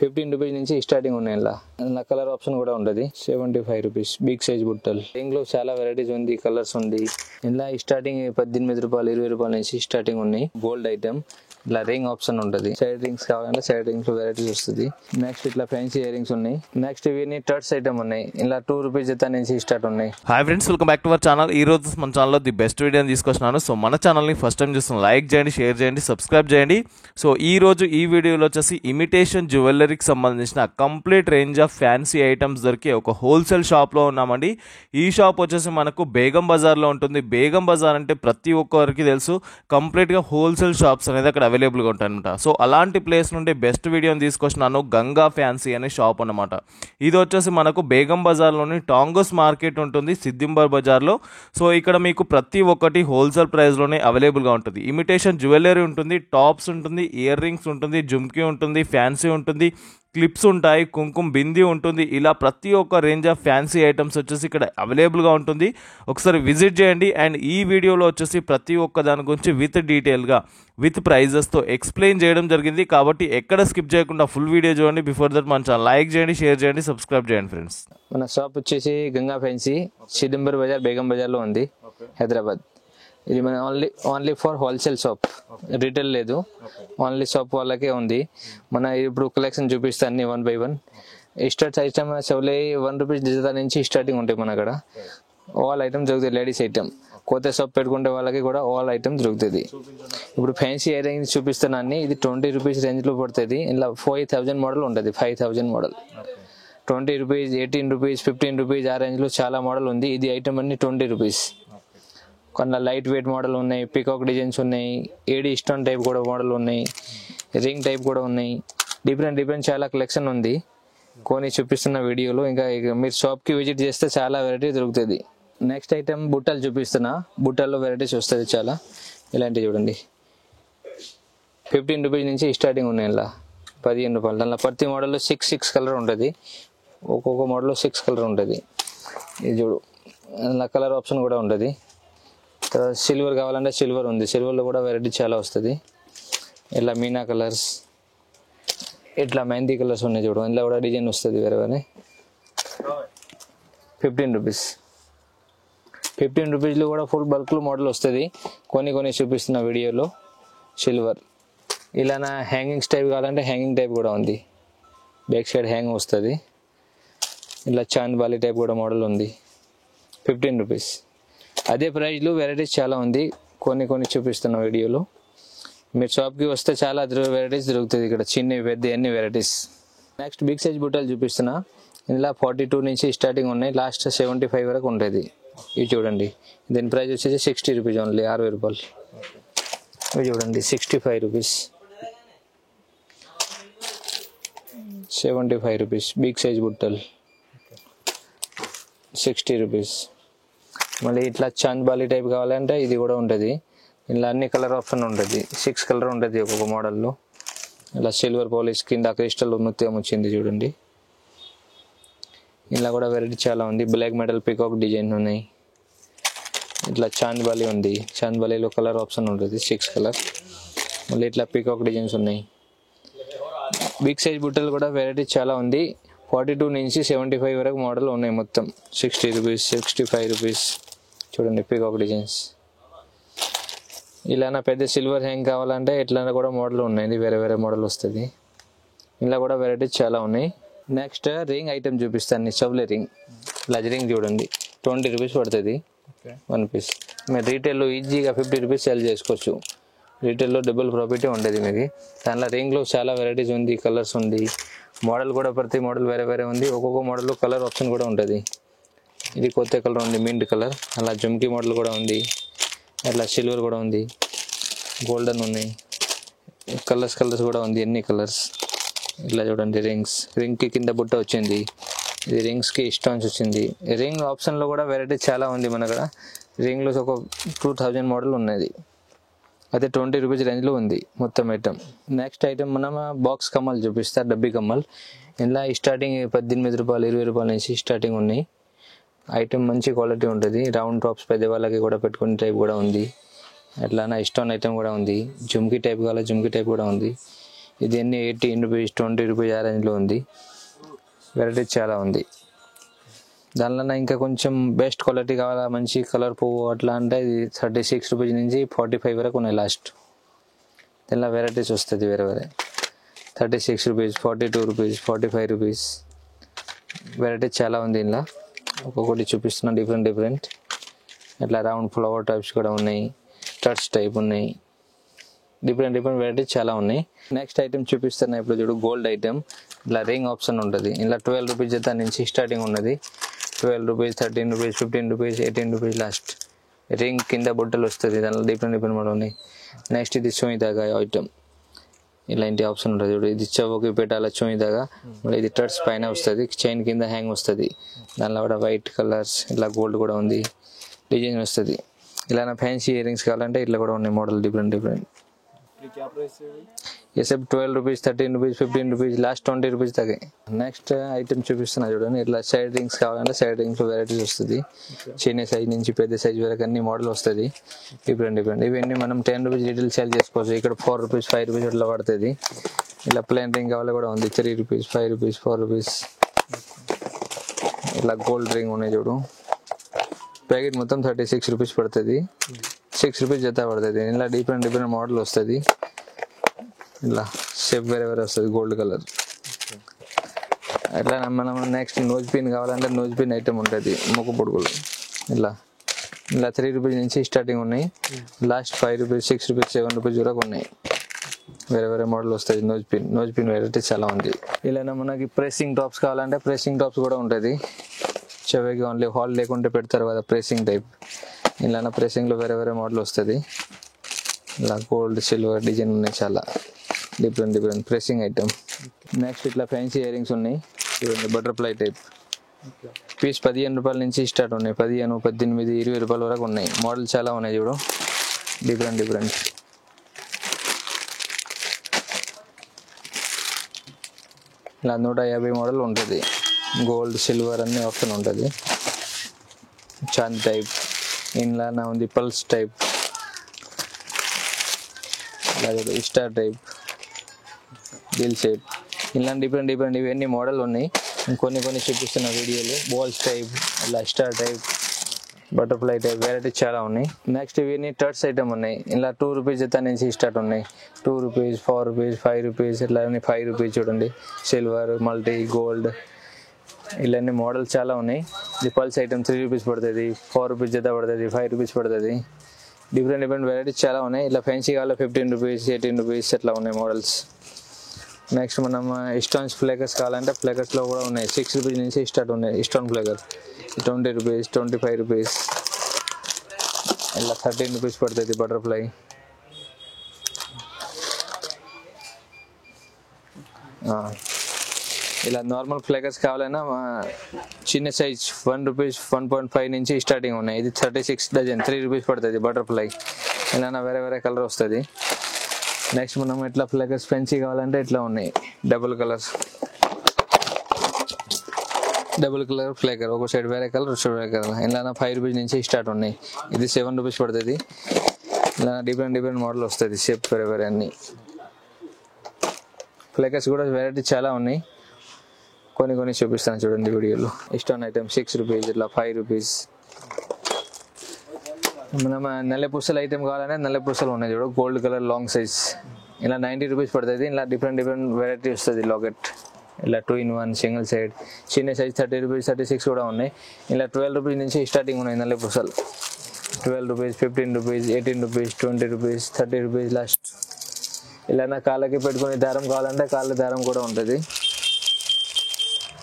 15 rupees నుంచి starting ఉన్నాయి. ఇలా కలర్ ఆప్షన్ కూడా ఉంటుంది. 75 రూపీస్ బిగ్ సైజ్ బుట్టలు. రింగ్ లో చాలా వెరైటీస్ ఉంది, కలర్స్ ఉంది. ఇలా స్టార్టింగ్ 18 రూపాయలు 20 రూపాయల నుంచి స్టార్టింగ్ ఉన్నాయి. గోల్డ్ ఐటమ్ ఇలా రింగ్ ఆప్షన్ ఉంటుంది. సైడ్ రింగ్స్ కావాలంటే సైడ్ రింగ్స్ వెరైటీస్ వస్తుంది. నెక్స్ట్ ఇట్లా ఫ్యాన్సీ ఇయర్ రింగ్స్ ఉన్నాయి. నెక్స్ట్ ఇవన్నీ టర్ట్స్ ఐటమ్ ఉన్నాయి. ఇలా 2 రూపీస్ జత నుంచి స్టార్ట్ ఉన్నాయి. Hi friends, welcome back to our channel. ఈ రోజు మన ఛానల్లో ది బెస్ట్ వీడియోని తీసుకొచ్చినాను. సో మన ఛానల్ని ఫస్ట్ టైం చూస్తున్న లైక్ చేయండి, షేర్ చేయండి, సబ్స్క్రైబ్ చేయండి. సో ఈ రోజు ఈ వీడియోలో వచ్చేసి ఇమిటేషన్ జ్యువెలరీకి సంబంధించిన complete range of fancy items దొరికే ఒక హోల్సేల్ షాప్లో ఉన్నామండి. ఈ షాప్ వచ్చేసి మనకు బేగం బజార్లో ఉంటుంది. బేగం బజార్ అంటే ప్రతి ఒక్కరికి తెలుసు, కంప్లీట్గా హోల్సేల్ షాప్స్ అనేది అక్కడ అవైలబుల్గా ఉంటాయన్నమాట. సో అలాంటి ప్లేస్ నుండి బెస్ట్ వీడియోని తీసుకొచ్చినాను. గంగా ఫ్యాన్సీ అనే షాప్ అన్నమాట. ఇది వచ్చేసి మనకు బేగం బజార్లోని టాంగోస్ మార్కెట్ ఉంటుంది, సిద్దింబర్ బజార్లో. సో ఇక్కడ మీకు ప్రతి ఒక్కటి హోల్సేల్ ప్రైస్లోనే అవైలబుల్గా ఉంటుంది. ఇమిటేషన్ జ్యువెలరీ ఉంటుంది, టాప్స్ ఉంటుంది, ఇయర్ రింగ్స్ ఉంటుంది, జుమ్కీ ఉంటుంది, ఫ్యాన్సీ ఉంటుంది, క్లిప్స్ ఉంటాయి, కుంకుమ బింది ఉంటుంది. ఇలా ప్రతి ఒక్క రేంజ్ ఆఫ్ ఫ్యాన్సీ ఐటమ్స్ వచ్చేసి ఇక్కడ అవైలబుల్గా ఉంటుంది. ఒకసారి విజిట్ చేయండి. అండ్ ఈ వీడియోలో వచ్చేసి ప్రతి ఒక్క దాని గురించి విత్ డీటెయిల్గా విత్ ప్రైజెస్తో ఎక్స్ప్లెయిన్ చేయడం జరిగింది. కాబట్టి ఎక్కడ స్కిప్ చేయకుండా ఫుల్ వీడియో చూడండి. బిఫోర్ దట్ మన ఛానల్ లైక్ చేయండి, షేర్ చేయండి, సబ్స్క్రైబ్ చేయండి ఫ్రెండ్స్. మన షాప్ వచ్చేసి గంగా ఫ్యాన్సీ, సిద్దింబర్ బజార్, బేగం బజార్లో ఉంది, హైదరాబాద్. ఇది మన only for wholesale shop, retail లేదు, ఓన్లీ షాప్ వాళ్ళకే ఉంది. మన ఇప్పుడు కలెక్షన్ చూపిస్తాను అన్ని 1 by 1. స్టార్ట్ ఐటమ్ సెవెలే 1 రూపీస్ డిజిటల్ నుంచి స్టార్టింగ్ ఉంటాయి మన అక్కడ. ఆల్ ఐటమ్ దొరుకుతాయి. లేడీస్ ఐటమ్ కొత్త షాప్ పెట్టుకుంటే వాళ్ళకి కూడా ఆల్ ఐటమ్ దొరుకుతుంది. ఇప్పుడు ఫ్యాన్సీ ఇయర్ రింగ్స్ చూపిస్తాను అన్ని. ఇది 20 రూపీస్ రేంజ్లో పడుతుంది. ఇలా 5000 మోడల్ ఉంటుంది. 5000 మోడల్ 20 రూపీస్, 18 రూపీస్, 15 రూపీస్ ఆ రేంజ్లో చాలా మోడల్ ఉంది. ఇది ఐటమ్ అన్ని 20 రూపీస్. కొన్ని లైట్ వెయిట్ మోడల్ ఉన్నాయి, పికాక్ డిజైన్స్ ఉన్నాయి, ఏడీ స్టోన్ టైప్ కూడా మోడల్ ఉన్నాయి, రింగ్ టైప్ కూడా ఉన్నాయి. డిఫరెంట్ చాలా కలెక్షన్ ఉంది. కొన్ని చూపిస్తున్న వీడియోలో. ఇంకా మీరు షాప్కి విజిట్ చేస్తే చాలా వెరైటీ దొరుకుతుంది. నెక్స్ట్ ఐటమ్ బుట్టలు చూపిస్తున్నా. బుట్టల్లో వెరైటీస్ వస్తుంది చాలా. ఇలాంటివి చూడండి, 15 రూపీస్ నుంచి స్టార్టింగ్ ఉన్నాయి. ఇలా 15 రూపాయలు. దానిలో ప్రతి మోడల్లో 6 కలర్ ఉంటుంది. ఒక్కొక్క మోడల్లో 6 కలర్ ఉంటుంది. ఇది చూడు, అలా కలర్ ఆప్షన్ కూడా ఉంటుంది. సిల్వర్ కావాలంటే సిల్వర్ ఉంది. సిల్వర్లో కూడా వెరైటీ చాలా వస్తుంది. ఇట్లా మీనా కలర్స్, ఇట్లా మెహందీ కలర్స్ ఉన్నాయి చూడు. ఇందులో కూడా డిజైన్ వస్తుంది వేరే వేరే. 15 రూపీస్. 15 రూపీస్లో కూడా ఫుల్ బల్క్లో మోడల్ వస్తుంది. కొన్ని చూపిస్తున్న వీడియోలో. సిల్వర్ ఇలా హ్యాంగింగ్స్ టైప్ కావాలంటే హ్యాంగింగ్ టైప్ కూడా ఉంది. బ్యాక్ సైడ్ హ్యాంగ్ వస్తుంది. ఇలా చాంద్ బాలి టైప్ కూడా మోడల్ ఉంది. 15 రూపీస్. అదే ప్రైస్లో వెరైటీస్ చాలా ఉంది. కొన్ని చూపిస్తున్న వీడియోలో. మీరు షాప్కి వస్తే చాలా వెరైటీస్ దొరుకుతుంది ఇక్కడ, చిన్న పెద్ద అన్ని వెరైటీస్. నెక్స్ట్ బిగ్ సైజ్ బుట్టలు చూపిస్తున్నా. ఇందులో 42 నుంచి స్టార్టింగ్ ఉన్నాయి. లాస్ట్ 75 వరకు ఉంటుంది. ఇవి చూడండి. దీని ప్రైస్ వచ్చేసి 60 రూపీస్ ఓన్లీ, 60 రూపాయలు. ఇవి చూడండి, 65 రూపీస్, 75 రూపీస్. బిగ్ సైజ్ బుట్టలు 60 రూపీస్. మళ్ళీ ఇట్లా చాంద్ బాలి టైప్ కావాలంటే ఇది కూడా ఉంటుంది. ఇలా అన్ని కలర్ ఆప్షన్ ఉంటుంది. 6 కలర్ ఉంటుంది ఒక్కొక్క మోడల్లో. ఇలా సిల్వర్ పాలిష్ కింద క్రిస్టల్ ముత్యం వచ్చింది చూడండి. ఇలా కూడా వెరైటీ చాలా ఉంది. బ్లాక్ మెటల్ పికాక్ డిజైన్ ఉన్నాయి. ఇట్లా చాంద్ బాలి ఉంది. చాంద్ బాలీలో కలర్ ఆప్షన్ ఉంటుంది, 6 కలర్. మళ్ళీ ఇట్లా పికాక్ డిజైన్స్ ఉన్నాయి. బిగ్ సైజ్ బుట్టలు కూడా వెరైటీ చాలా ఉంది. 42 నుంచి 75 వరకు మోడల్ ఉన్నాయి. మొత్తం 60 రూపీస్, 65 రూపీస్. చూడండి పికాక్ డిజైన్స్. ఇలా పెద్ద సిల్వర్ హ్యాంగ్ కావాలంటే ఇట్లా కూడా మోడల్ ఉన్నాయి. వేరే మోడల్ వస్తుంది. ఇలా కూడా వెరైటీస్ చాలా ఉన్నాయి. నెక్స్ట్ రింగ్ ఐటమ్ చూపిస్తాను. చెవుల రింగ్, లజ్ రింగ్ చూడండి. 20 రూపీస్ పడుతుంది 1 పీస్. మీరు రీటైల్లో ఈజీగా 50 రూపీస్ సేల్ చేసుకోవచ్చు. రీటైల్లో డబుల్ ప్రాఫిట్ ఉంటుంది మీకు. దాంట్లో రింగ్లో చాలా వెరైటీస్ ఉంది, కలర్స్ ఉంది. మోడల్ కూడా ప్రతి మోడల్ వేరే ఉంది. ఒక్కొక్క మోడల్లో కలర్ ఆప్షన్ కూడా ఉంటుంది. ఇది కొత్త కలర్ ఉంది, మింట్ కలర్. అలా జుమ్కీ మోడల్ కూడా ఉంది. అట్లా సిల్వర్ కూడా ఉంది, గోల్డెన్ ఉన్నాయి. కలర్స్ కూడా ఉంది, ఎన్ని కలర్స్. ఇట్లా చూడండి రింగ్కి కింద బుట్ట వచ్చింది. ఇది రింగ్స్కి స్టోన్స్ వచ్చింది. రింగ్ ఆప్షన్లో కూడా వెరైటీ చాలా ఉంది మన దగ్గర. రింగ్లో ఒక 2000 మోడల్ ఉన్నది. అయితే 20 రూపీస్ రేంజ్లో ఉంది మొత్తం ఐటమ్. నెక్స్ట్ ఐటమ్ మనం బాక్స్ కమ్మలు చూపిస్తారు, డబ్బీ కమ్మలు. ఇలా స్టార్టింగ్ 18 రూపాయలు, 20 రూపాయల నుంచి స్టార్టింగ్ ఉన్నాయి. ఐటమ్ మంచి క్వాలిటీ ఉంటుంది. రౌండ్ టాప్స్ పెద్దవాళ్ళకి కూడా పెట్టుకునే టైప్ కూడా ఉంది. అట్లా స్టోన్ ఐటమ్ కూడా ఉంది. జుమ్కీ టైప్ కావాలి, జుమ్కీ టైప్ కూడా ఉంది. ఇది అన్ని 18 రూపీస్ 20 రూపీస్ ఆ రేంజ్లో ఉంది. వెరైటీ చాలా ఉంది. దానిలో ఇంకా కొంచెం బెస్ట్ క్వాలిటీ కావాలా, మంచి కలర్ పువ్వు అట్లా అంటే ఇది 36 రూపీస్ నుంచి 45 వరకు ఉన్నాయి లాస్ట్. దీనిలో వెరైటీస్ వస్తుంది వేరే 36 రూపీస్, 42 రూపీస్, 45 రూపీస్ వెరైటీ చాలా ఉంది. ఇందులో ఒక్కొక్కటి చూపిస్తున్నా డిఫరెంట్. ఇట్లా రౌండ్ ఫ్లవర్ టైప్స్ కూడా ఉన్నాయి, టచ్ టైప్ ఉన్నాయి, డిఫరెంట్ వెరైటీస్ చాలా ఉన్నాయి. నెక్స్ట్ ఐటమ్ చూపిస్తున్నా ఇప్పుడు చూడు, గోల్డ్ ఐటమ్. ఇలా రింగ్ ఆప్షన్ ఉంటుంది. ఇలా 12 రూపీస్ జత నుంచి స్టార్టింగ్ ఉన్నది. 12 rupees, 13 rupees, 15 rupees, 18 rupees last. Ring కింద బుట్టలు వస్తుంది, దానిలో డిఫరెంట్ మోడల్ ఉన్నాయి. నెక్స్ట్ ఇది చోయిదాగా ఐటమ్. ఇలాంటి ఆప్షన్ ఉంటుంది చూడు, ఇది చెవుకి పెట్టాల చోయిదాగా. మళ్ళీ ఇది టర్స్ పైన వస్తుంది, చైన్ కింద హ్యాంగ్ వస్తుంది. దానిలో కూడా వైట్ కలర్స్, ఇలా గోల్డ్ కూడా ఉంది, డిజైన్ వస్తుంది. ఇలా ఫ్యాన్సీ ఇయర్ రింగ్స్ కావాలంటే ఇట్లా కూడా ఉన్నాయి మోడల్ డిఫరెంట్. ये सब 12 rupees, 13 rupees, 15 rupees, last 20 rupees తగ్గే. నెక్స్ట్ ఐటమ్ చూపిస్తున్నా చూడండి, ఇట్లా సైడ్ రింగ్స్ కావాలంటే సైడ్ రింగ్స్ వెరైటీస్ వస్తుంది. చిన్న సైజ్ నుంచి పెద్ద సైజ్ వరకు అన్ని మోడల్ వస్తుంది, డిఫరెంట్. ఇవన్నీ మనం 10 రూపీస్ రిటైల్ సేల్ చేసుకోవచ్చు. ఇక్కడ 4 రూపీస్, 5 రూపీస్ అట్లా పడుతుంది. ఇలా ప్లేన్ రింగ్ కావాలి కూడా ఉంది, 3 రూపీస్, 5 రూపీస్, 4 రూపీస్. ఇలా గోల్డ్ రింగ్ ఉన్నాయి చూడు, ప్యాకెట్ మొత్తం 36 రూపీస్ పడుతుంది, 6 రూపీస్ జత పడుతుంది. ఇలా డిఫరెంట్ మోడల్ వస్తుంది. ఇలా షేప్ వేరే వస్తుంది, గోల్డ్ కలర్. అట్లా మనం నెక్స్ట్ నోజ్ పిన్ కావాలంటే నోజ్ పిన్ ఐటమ్ ఉంటుంది, ముక్కు పొడుగులు. ఇలా 3 రూపీస్ నుంచి స్టార్టింగ్ ఉన్నాయి, లాస్ట్ 5 రూపీస్, 6 రూపీస్, 7 రూపీస్ వరకు ఉన్నాయి. వేరే మోడల్ వస్తుంది. నోజ్ పిన్ వెరైటీ చాలా ఉంది. ఇలా మనకి ప్రెసింగ్ టాప్స్ కావాలంటే ప్రెసింగ్ టాప్స్ కూడా ఉంటుంది. చెవికి ఓన్లీ హాల్ లేకుంటే పెడతారు కదా, ప్రెసింగ్ టైప్. ఇలా ప్రెసింగ్లో వేరే మోడల్ వస్తుంది. ఇలా గోల్డ్, సిల్వర్ డిజైన్ ఉన్నాయి, చాలా డిఫరెంట్ ప్రెసింగ్ ఐటమ్. నెక్స్ట్ ఇట్లా ఫ్యాన్సీ ఇయర్ రింగ్స్ ఉన్నాయి చూడండి, బటర్ఫ్లై టైప్. పీస్ 15 రూపాయల నుంచి స్టార్ట్ ఉన్నాయి, 15, 18, 20 రూపాయల వరకు ఉన్నాయి. మోడల్ చాలా ఉన్నాయి చూడు, డిఫరెంట్. ఇలా 150 మోడల్ ఉంటుంది. గోల్డ్, సిల్వర్ అన్ని ఆప్షన్ ఉంటుంది. చాంద్ టైప్, ఇందులో ఉంది పల్స్ టైప్, అలాగే స్టార్ టైప్, దిల్ షేప్. ఇలా డిఫరెంట్ ఇవన్నీ మోడల్ ఉన్నాయి. కొన్ని చూపిస్తున్న వీడియోలు. బాల్స్ టైప్, ఇలా star type, butterfly type variety చాలా ఉన్నాయి. నెక్స్ట్ ఇవన్నీ టర్ట్స్ ఐటమ్ ఉన్నాయి. ఇలా 2 రూపీస్ జత నుంచి స్టార్ట్ ఉన్నాయి. 2 రూపీస్, 4 రూపీస్, 5 రూపీస్, ఇట్లా 5 రూపీస్ చూడండి. సిల్వర్, మల్టీ, గోల్డ్, ఇలాంటి మోడల్స్ చాలా ఉన్నాయి. ఇది పల్స్ ఐటమ్ 3 రూపీస్ పడుతుంది, 4 రూపీస్ జత పడుతుంది, 5 రూపీస్ పడుతుంది. డిఫరెంట్ వెరైటీస్ చాలా ఉన్నాయి. ఇలా ఫ్యాన్సీ కావాలి 15 రూపీస్, 18 రూపీస్ అట్లా ఉన్నాయి మోడల్స్. నెక్స్ట్ మనం స్టోన్స్ ఫ్లేకర్స్ కావాలంటే ఫ్లేకర్స్లో కూడా ఉన్నాయి. 6 రూపీస్ నుంచి స్టార్ట్ ఉన్నాయి. స్టోన్ ఫ్లేకర్ 20 రూపీస్, 25 రూపీస్, ఇలా 13 రూపీస్ పడుతుంది. బటర్ఫ్లై ఇలా నార్మల్ ఫ్లేకర్స్ కావాలన్నా చిన్న సైజ్ 1 రూపీస్, 1.5 నుంచి స్టార్టింగ్ ఉన్నాయి. ఇది 36 డజన్, 3 రూపీస్ పడుతుంది బటర్ఫ్లై. ఇలా వేరే కలర్ వస్తుంది. నెక్స్ట్ మనం ఇట్లా ఫ్లేకర్స్ ఫ్యాన్సీ కావాలంటే ఇట్లా ఉన్నాయి, డబుల్ కలర్ ఫ్లేకర్. ఒక సైడ్ వేరే కలర్, ఒక సైడ్ వేరే కలర్. ఇలా 5 రూపీస్ నుంచి స్టార్ట్ ఉన్నాయి. ఇది 7 రూపీస్ పడుతుంది. ఇలా డిఫరెంట్ మోడల్ వస్తుంది, షేప్ వేరే అన్ని. ఫ్లేకర్స్ కూడా వెరైటీ చాలా ఉన్నాయి. కొన్ని చూపిస్తాను చూడండి వీడియోలో. స్టోన్ ఐటమ్ 6 రూపీస్, ఇట్లా 5 రూపీస్. మనం నల్లె పూసలు ఐటమ్ కావాలంటే నల్లె పూసలు ఉన్నాయి చూడు, గోల్డ్ కలర్ లాంగ్ సైజ్. ఇలా 90 రూపీస్ పడుతుంది. ఇలా డిఫరెంట్ వెరైటీ వస్తుంది. లాకెట్ ఇలా 2-in-1 సింగిల్ సైడ్. చిన్న సైజ్ 30 రూపీస్, 36 కూడా ఉన్నాయి. ఇలా 12 రూపీస్ నుంచి స్టార్టింగ్ ఉన్నాయి నల్లె పూసలు. 12 rupees, 15 rupees, 18 rupees, 20 rupees, 30 rupees last. ఇలా కాళ్ళకి పెట్టుకునే దారం కావాలంటే కాళ్ళ దారం కూడా ఉంటుంది.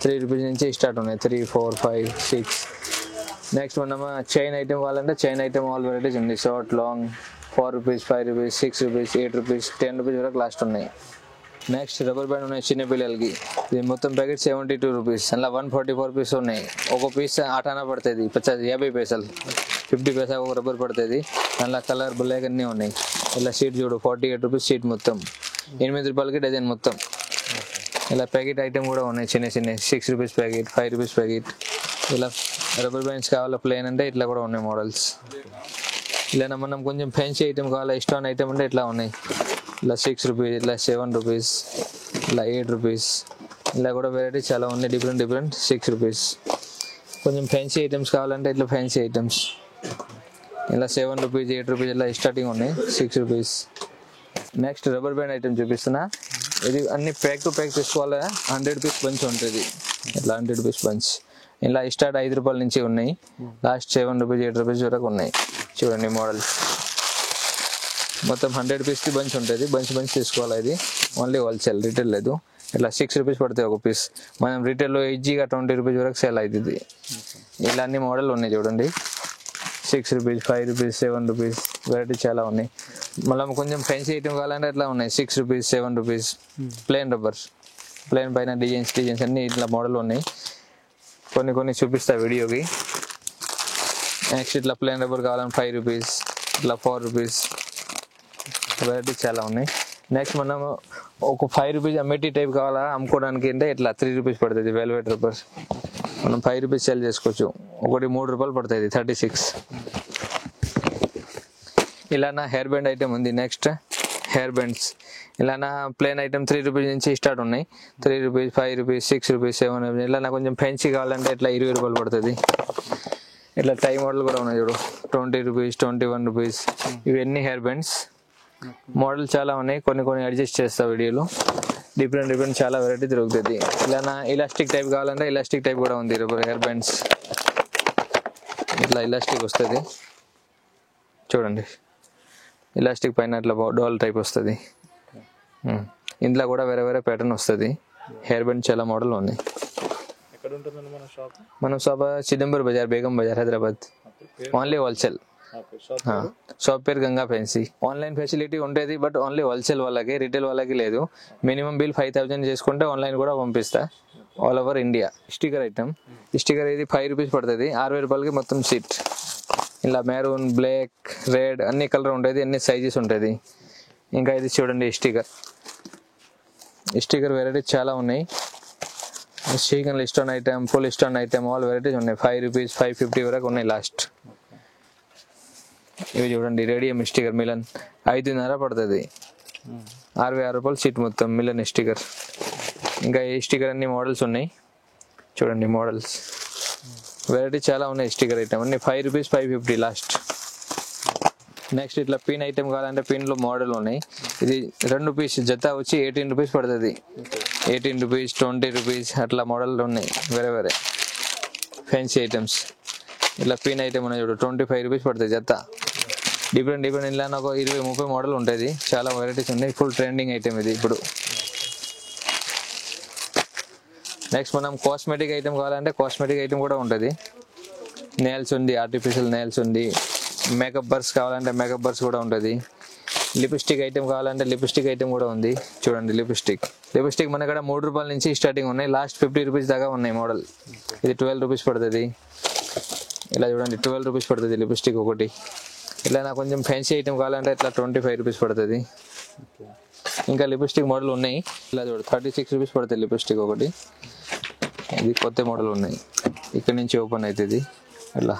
3 రూపీస్ నుంచి స్టార్ట్ ఉన్నాయి. 3, 4, 5, 6. నెక్స్ట్ మనం చైన్ ఐటమ్ కావాలంటే చైన్ ఐటమ్ ఆల్ వెరైటీస్ ఉంది. Short, long, 4 rupees, 5 rupees, 6 rupees, 8 rupees, 10 rupees వరకు లాస్ట్ ఉన్నాయి. నెక్స్ట్ రబ్బర్ బ్యాండ్ ఉన్నాయి చిన్న పిల్లలకి. ఇది మొత్తం ప్యాకెట్ 72 రూపీస్. అలా 144 పీస్ ఉన్నాయి. ఒక పీస్ 8 ఆనా పడుతుంది, 50 పైసలు, 50 పైసా ఒక రబ్బర్ పడుతుంది. అలా కలర్ బ్లాక్ అన్నీ ఉన్నాయి. ఇలా షీట్ చూడు, 48 రూపీస్ షీట్ మొత్తం, 8 రూపాయలకి డజన్ మొత్తం. ఇలా ప్యాకెట్ ఐటమ్ కూడా ఉన్నాయి చిన్న 6 రూపీస్ ప్యాకెట్, 5 రూపీస్ ప్యాకెట్. ఇలా రబ్బర్ బ్యాండ్స్ కావాలా ప్లేన్ అంటే ఇట్లా కూడా ఉన్నాయి మోడల్స్. ఇలా మనం కొంచెం ఫ్యాన్సీ ఐటమ్ కావాలా స్టోన్ ఐటమ్ అంటే ఇట్లా ఉన్నాయి. ఇలా 6 రూపీస్, ఇలా 7 రూపీస్, ఇలా 8 రూపీస్, ఇలా కూడా వెరైటీ చాలా ఉన్నాయి. Different 6 rupees. కొంచెం ఫ్యాన్సీ ఐటమ్స్ కావాలంటే ఇట్లా ఫ్యాన్సీ ఐటమ్స్ ఇలా 7 రూపీస్, 8 రూపీస్ ఇలా స్టార్టింగ్ ఉన్నాయి. 6 rupees. Next rubber band item చూపిస్తున్నా. ఇది అన్ని ప్యాక్ టు ప్యాక్ తీసుకోవాలి. 100 పీస్ బంచ్ ఉంటుంది. ఇట్లా 100 పీస్ బంచ్ ఇలా స్టార్ట్ 5 రూపాయల నుంచి ఉన్నాయి. లాస్ట్ 7 రూపీస్, 8 రూపీస్ వరకు ఉన్నాయి. చూడండి మోడల్ మొత్తం 100 పీస్కి బంచ్ ఉంటుంది. బంచ్ తీసుకోవాలి. ఇది ఓన్లీ హోల్సేల్, రిటైల్ లేదు. ఇట్లా 6 రూపీస్ పడుతుంది ఒక పీస్. మనం రిటైల్లో ఈజీగా 20 రూపీస్ వరకు సేల్ అవుతుంది. ఇలా అన్ని మోడల్ ఉన్నాయి చూడండి. 6 రూపీస్, 5 రూపీస్, 7 రూపీస్ వెరైటీ చాలా ఉన్నాయి. మళ్ళీ కొంచెం ఫ్యాన్సీ ఐటమ్ కావాలంటే అట్లా ఉన్నాయి. 6 rupees, 7 rupees. Plain rubber, plain పైన డిజైన్స్ అన్ని ఇట్లా మోడల్ ఉన్నాయి. కొన్ని చూపిస్తా వీడియోకి. నెక్స్ట్ ఇట్లా ప్లెయిన్ రబ్బర్ కావాలని 5 రూపీస్, ఇట్లా 4 రూపీస్ వెరైటీ చాలా ఉన్నాయి. నెక్స్ట్ మనం ఒక 5 రూపీస్ అమ్మేటి టైప్ కావాలా అమ్ముకోవడానికి అంటే ఇట్లా 3 రూపీస్ పడుతుంది. వెల్వెట్ రబ్బర్ మనం 5 రూపీస్ సేల్ చేసుకోవచ్చు. ఒకటి 3 రూపాయలు పడుతుంది. 36. ఇలా నా హెయిర్ బ్యాండ్ ఐటమ్ ఉంది. నెక్స్ట్ హెయిర్ బ్యాండ్స్ ఇలా నా ప్లెయిన్ ఐటమ్ 3 రూపీస్ నుంచి స్టార్ట్ ఉన్నాయి. 3 రూపీస్, 5 రూపీస్, 6 రూపీస్, 7 రూపీస్. ఇలా నా కొంచెం ఫ్యాన్సీ కావాలంటే ఇట్లా 20 రూపాయలు పడుతుంది. ఇట్లా టై మోడల్ కూడా ఉన్నాయి చూడు. 20 రూపీస్, 21 రూపీస్. ఇవన్నీ హెయిర్ బ్యాండ్స్. మోడల్ చాలా ఉన్నాయి. కొన్ని అడ్జస్ట్ చేస్తా వీడియోలో. డిఫరెంట్ చాలా వెరైటీ దొరుకుతుంది. ఇలా నా ఇలాస్టిక్ టైప్ కావాలంటే ఇలాస్టిక్ టైప్ కూడా ఉంది. హెయిర్ బ్యాండ్స్ ఇట్లా ఇలాస్టిక్ వస్తుంది చూడండి. ఇలాస్టిక్ పైన ఇట్లా డోల్ టైప్ వస్తుంది. ఇంట్లో కూడా వేరే ప్యాటర్న్ వస్తుంది. హెయిర్ బ్యాండ్ చాలా మోడల్ ఉంది. మన shop Chidambar Bazar, Begum Bazar, Hyderabad. Only wholesale. Shop పేరు గంగా ఫ్యాన్సీ. ఆన్లైన్ ఫెసిలిటీ ఉంటుంది బట్ ఓన్లీ హోల్సేల్ వాళ్ళకి, రిటైల్ వాళ్ళకి లేదు. మినిమం బిల్ 5000 చేసుకుంటే ఆన్లైన్ కూడా పంపిస్తా all over India. Sticker item. Sticker ఇది 5 రూపీస్ పడుతుంది. 60 రూపాయలకి మొత్తం సీట్. ఇలా మెరూన్, బ్లాక్, రెడ్ అన్ని కలర్ ఉంటుంది. అన్ని సైజెస్ ఉంటుంది. ఇంకా ఇది చూడండి స్టిక్కర్ వెరైటీ చాలా ఉన్నాయి. Sticker stone item, full stone item all varieties ఉన్నాయి. 5 రూపీస్, 550 వరకు ఉన్నాయి లాస్ట్. ఇవి చూడండి రేడియం స్టిక్కర్ మిలన్ 5.5 పడుతుంది. 66 రూపాయలు సీట్ మొత్తం మిలన్ స్టిక్కర్. ఇంకా ఈ స్టిక్కర్ అన్ని మోడల్స్ ఉన్నాయి చూడండి. మోడల్స్ వెరైటీ చాలా ఉన్నాయి. స్టిక్కర్ ఐటమ్ అన్ని 5 రూపీస్, 550 లాస్ట్. నెక్స్ట్ ఇట్లా పిన్ ఐటమ్ కావాలంటే పిన్లో మోడల్ ఉన్నాయి. ఇది 2 పీస్ జత వచ్చి 18 రూపీస్ పడుతుంది. 18 రూపీస్, 20 రూపీస్ అట్లా మోడల్ ఉన్నాయి. వేరే ఫ్యాన్సీ ఐటమ్స్. ఇట్లా పిన్ ఐటమ్ ఉన్నాయి చూడు. 25 రూపీస్ పడుతుంది జత. డిఫరెంట్ ఇలా నాకు 20-30 మోడల్ ఉంటుంది. చాలా వెరైటీస్ ఉన్నాయి. ఫుల్ ట్రెండింగ్ ఐటమ్ ఇది ఇప్పుడు. నెక్స్ట్ మనం కాస్మెటిక్ ఐటమ్ కావాలంటే కాస్మెటిక్ ఐటమ్ కూడా ఉంటుంది. నెయిల్స్ ఉంది, ఆర్టిఫిషియల్ నెయిల్స్ ఉంది. మేకప్ బర్స్ కావాలంటే మేకప్ బర్స్ కూడా ఉంటుంది. లిప్స్టిక్ ఐటమ్ కావాలంటే లిప్స్టిక్ ఐటమ్ కూడా ఉంది చూడండి. లిప్స్టిక్ మన ఇక్కడ 3 రూపాయల నుంచి స్టార్టింగ్ ఉన్నాయి. లాస్ట్ 50 రూపీస్ దాకా ఉన్నాయి మోడల్. ఇది 12 రూపీస్ పడుతుంది. ఇలా చూడండి 12 రూపీస్ పడుతుంది లిప్స్టిక్ ఒకటి. ఇలా నాకు కొంచెం ఫ్యాన్సీ ఐటమ్ కావాలంటే ఇట్లా 25 రూపీస్ పడుతుంది. ఇంకా లిప్స్టిక్ మోడల్ ఉన్నాయి. ఇలా చూడు 36 రూపీస్ పడుతుంది లిప్స్టిక్ ఒకటి. ఇది కొత్త మోడల్ ఉన్నాయి. ఇక్కడ నుంచి ఓపెన్ అవుతుంది. ఇలా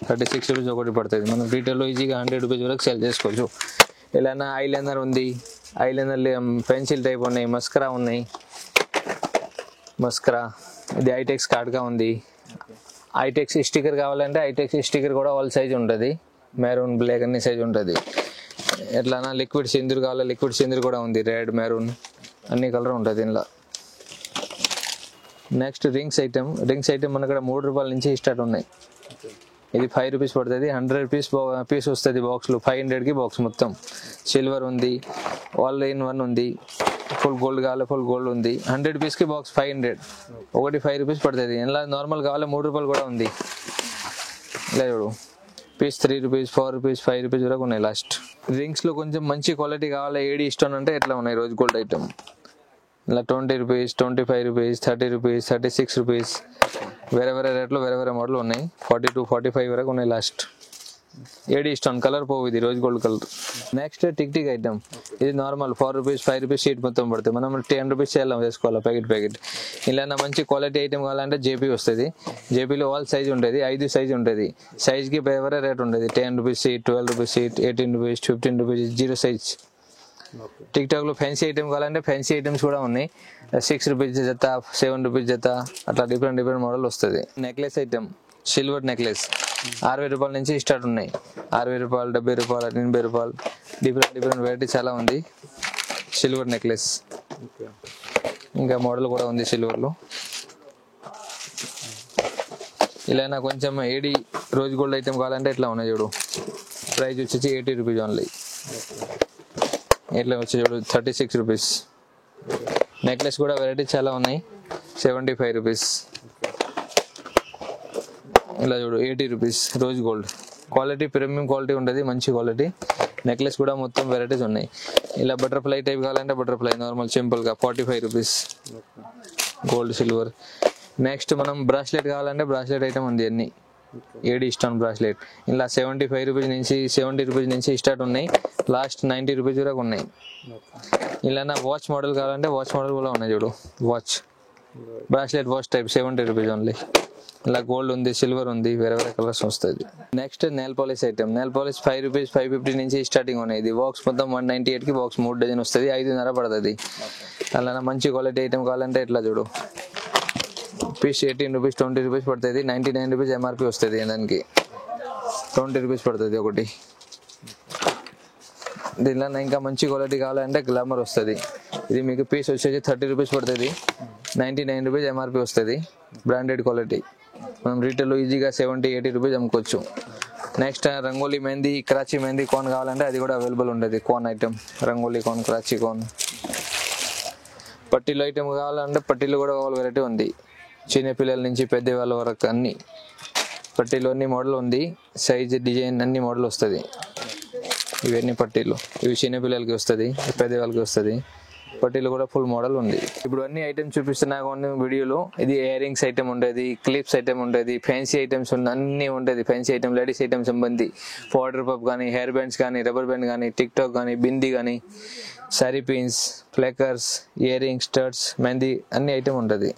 36 రూపీస్ ఒకటి పడుతుంది. మనం రీటైల్లో ఈజీగా 100 రూపీస్ వరకు సేల్ చేసుకోవచ్చు. ఇలా ఐలైనర్ ఉంది. ఐలైనర్ పెన్సిల్ టైప్ ఉన్నాయి. మస్కరా ఉన్నాయి. ఇది ఐటెక్స్ కార్డ్గా ఉంది. ఐటెక్స్ స్టిక్కర్ కావాలంటే ఐటెక్స్ స్టిక్కర్ కూడా ఆల్ సైజ్ ఉంటుంది. మెరూన్, బ్లాక్ అన్ని సైజ్ ఉంటుంది. ఎట్లా లిక్విడ్ సింధూర్ కావాలి, లిక్విడ్ సింధూర్ కూడా ఉంది. రెడ్, మెరూన్ అన్ని కలర్ ఉంటుంది ఇందులో. నెక్స్ట్ రింగ్స్ ఐటమ్ మన ఇక్కడ 3 రూపాయల నుంచి స్టార్ట్ ఉన్నాయి. ఇది 5 రూపీస్ పడుతుంది. 100 పీస్ వస్తుంది బాక్స్లో. 500కి బాక్స్ మొత్తం. సిల్వర్ ఉంది, ఆల్ ఇన్ వన్ ఉంది. ఫుల్ గోల్డ్ కావాలి, ఫుల్ గోల్డ్ ఉంది. 100 పీస్కి బాక్స్ 500. ఒకటి 5 రూపీస్ పడుతుంది. ఇలా నార్మల్ కావాలి 3 రూపాయలు కూడా ఉంది. ఇలా చూడు పీస్ 3 రూపీస్, 4 రూపీస్, 5 రూపీస్ వరకు ఉన్నాయి లాస్ట్. రింగ్స్లో కొంచెం మంచి క్వాలిటీ కావాలి. ఏడి స్టోన్ అంటే ఎట్లా ఉన్నాయి రోజ్ గోల్డ్ ఐటమ్. ఇలా 20 రూపీస్, 25 రూపీస్, 30 రూపీస్, 36 రూపీస్ వేరే రేట్లో వేరే మోడల్ ఉన్నాయి. 42-45 వరకు ఉన్నాయి లాస్ట్. ఏడి స్టోన్ కలర్ పోవు. ఇది rose gold colour. Next tick item. ఇది నార్మల్ 4 రూపీస్, 5 రూపీస్ షీట్ మొత్తం పడుతుంది. మనం 10 రూపీస్ సేల్ చేసుకోవాలి ప్యాకెట్. ఇలా మంచి క్వాలిటీ ఐటమ్ కావాలంటే జేపీ వస్తుంది. జేపీలో ఆల్ సైజ్ ఉంటుంది. 5 సైజ్ ఉంటుంది. సైజ్కి వేరే రేట్ ఉంటుంది. 10 rupees sheet, 12 rupees sheet, 18 rupees, 15 rupees, 0 size tick talk లో ఫ్యాన్సీ ఐటమ్ కావాలంటే ఫ్యాన్సీ ఐటమ్స్ కూడా ఉన్నాయి. 6 రూపీస్ జత, 7 రూపీస్ జత, అట్లా డిఫరెంట్ మోడల్ వస్తుంది. నెక్లెస్ ఐటమ్, సిల్వర్ నెక్లెస్ 60 రూపాయల నుంచి స్టార్ట్ ఉన్నాయి. 60 రూపాయలు, 70 రూపాయలు, 80 రూపాయలు, డిఫరెంట్ వెరైటీ చాలా ఉంది. సిల్వర్ నెక్లెస్ ఇంకా మోడల్ కూడా ఉంది సిల్వర్లో. ఇలా కొంచెం ఏడి రోజ్ గోల్డ్ ఐటమ్ కావాలంటే ఇట్లా ఉన్నాయి చూడు. ప్రైస్ వచ్చేసి 80 రూపీస్ ఓన్లీ. ఇట్లా వచ్చి చూడు 36 రూపీస్. నెక్లెస్ కూడా వెరైటీ చాలా ఉన్నాయి. 75 రూపీస్. ఇలా చూడు 80 rupees rose gold. Quality premium quality ఉంటుంది, మంచి క్వాలిటీ. నెక్లెస్ కూడా మొత్తం వెరైటీస్ ఉన్నాయి. ఇలా బటర్ఫ్లై టైప్ కావాలంటే బటర్ఫ్లై నార్మల్ సింపుల్గా 45 రూపీస్ గోల్డ్ సిల్వర్. నెక్స్ట్ మనం బ్రాస్లెట్ కావాలంటే బ్రాస్లెట్ ఐటమ్ ఉంది అన్ని. ఏడి స్టోన్ బ్రాస్లెట్ ఇలా 75 రూపీస్ నుంచి 70 రూపీస్ నుంచి స్టార్ట్ ఉన్నాయి. లాస్ట్ 90 రూపీస్ వరకు ఉన్నాయి. ఇలా వాచ్ మోడల్ కావాలంటే వాచ్ మోడల్ కూడా ఉన్నాయి చూడు. Watch bracelet watch type 70 rupees only. ఇలా గోల్డ్ ఉంది, సిల్వర్ ఉంది, వేరే కలర్స్ వస్తుంది. Next nail polish item. Nail polish 5 rupees 550 నుంచి స్టార్టింగ్ ఉన్నాయి. ఇది బాక్స్ మొత్తం 198 కి బాక్స్ 3 డజన్ వస్తుంది. 5.5 పడుతుంది. అలా మంచి క్వాలిటీ ఐటమ్ కావాలంటే ఇట్లా చూడు. పీస్ 18 రూపీస్ 20 రూపీస్ పడుతుంది. 99 రూపీస్ ఎంఆర్పి వస్తుంది. దానికి 20 రూపీస్ పడుతుంది ఒకటి. దీనిలో ఇంకా మంచి క్వాలిటీ కావాలంటే గ్లామర్ వస్తుంది. ఇది మీకు పీస్ వచ్చేసి 30 రూపీస్ పడుతుంది. 99 రూపీస్ ఎంఆర్పి వస్తుంది. Branded quality. మనం రీటైల్లో ఈజీగా 70-80 రూపీస్ అమ్ముకోవచ్చు. నెక్స్ట్ రంగోలీ మెహందీ, కరాచీ మెహందీ కోన్ కావాలంటే అది కూడా అవైలబుల్ ఉంటుంది. Cone item, rangoli cone, Karachi cone. పట్టీలు ఐటమ్ కావాలంటే పట్టీలు కూడా వెరైటీ ఉంది. చిన్న పిల్లల నుంచి పెద్దవాళ్ళ వరకు అన్ని పట్టీలు అన్ని మోడల్ ఉంది. సైజ్, డిజైన్ అన్ని మోడల్ వస్తుంది. ఇవన్నీ పట్టీలు. ఇవి చిన్న పిల్లలకి వస్తుంది, పెద్దవాళ్ళకి వస్తుంది. పట్టీలు కూడా ఫుల్ మోడల్ ఉంది. ఇప్పుడు అన్ని ఐటమ్స్ చూపిస్తున్నా వీడియోలో. ఇది ఇయర్ రింగ్స్ ఐటమ్ ఉండేది, క్లిప్స్ ఐటమ్ ఉండేది, ఫ్యాన్సీ ఐటమ్స్ అన్ని ఉండేది. ఫ్యాన్సీ ఐటమ్, లేడీస్ ఐటమ్ సంబంధి పౌడర్ పఫ్ కానీ, హెయిర్ బ్యాండ్స్ కానీ, రబ్బర్ బ్యాండ్ కానీ, టిక్ టాక్ కానీ, బిందీ కానీ, సారీ పిన్స్, ఫ్లేకర్స్, ఇయర్ రింగ్స్, స్టడ్స్, మెహందీ అన్ని ఐటమ్ ఉంటుంది.